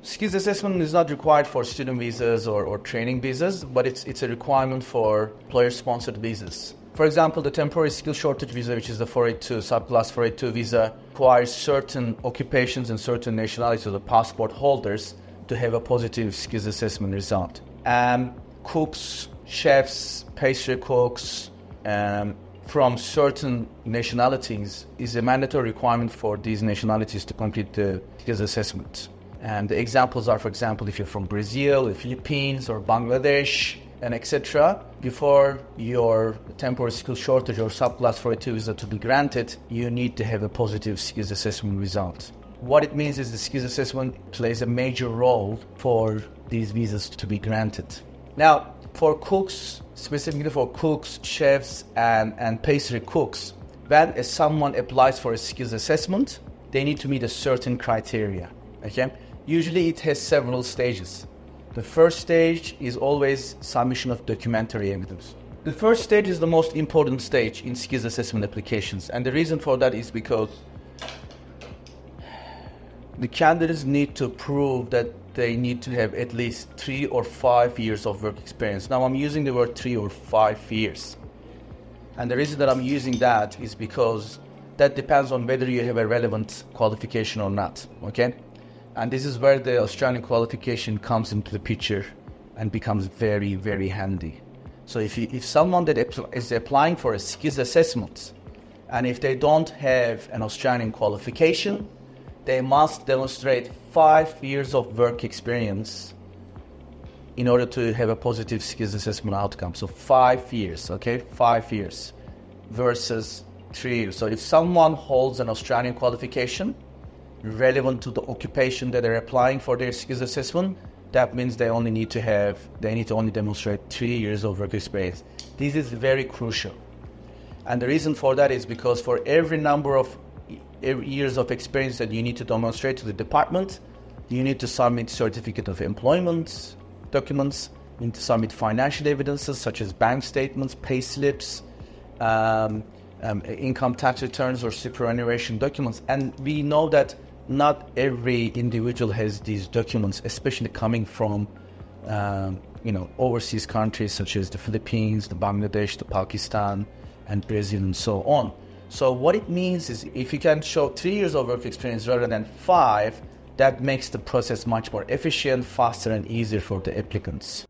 Skills assessment is not required for student visas or training visas, but it's a requirement for employer-sponsored visas. For example, the temporary skill shortage visa, which is the 482, subclass 482 visa, requires certain occupations and certain nationalities of the passport holders to have a positive skills assessment result. Cooks, chefs, pastry cooks from certain nationalities is a mandatory requirement for these nationalities to complete the skills assessment. And the examples are, for example, if you're from Brazil, the Philippines, or Bangladesh, and etc. Before your temporary skill shortage or subclass 482 visa to be granted, you need to have a positive skills assessment result. What it means is the skills assessment plays a major role for these visas to be granted. Now, for cooks, specifically for cooks, chefs, and pastry cooks, when someone applies for a skills assessment, they need to meet a certain criteria. Okay? Usually it has several stages. The first stage is always submission of documentary evidence. The first stage is the most important stage in skills assessment applications, and the reason for that is because the candidates need to prove that they need to have at least 3 or 5 years of work experience. Now I'm using the word 3 or 5 years. And the reason that I'm using that is because that depends on whether you have a relevant qualification or not, okay? And this is where the Australian qualification comes into the picture and becomes very, very handy. So if someone that is applying for a skills assessment, and if they don't have an Australian qualification, they must demonstrate 5 years of work experience in order to have a positive skills assessment outcome. So 5 years, okay? 5 years versus 3 years. So if someone holds an Australian qualification relevant to the occupation that they're applying for their skills assessment, that means they need to only demonstrate 3 years of work experience. This is very crucial. And the reason for that is because for every number of years of experience that you need to demonstrate to the department, you need to submit certificate of employment documents, you need to submit financial evidences such as bank statements, pay slips, income tax returns or superannuation documents. And we know that not every individual has these documents, especially coming from overseas countries such as the Philippines, the Bangladesh, the Pakistan, and Brazil, and so on. So what it means is if you can show 3 years of work experience rather than 5, that makes the process much more efficient, faster, and easier for the applicants.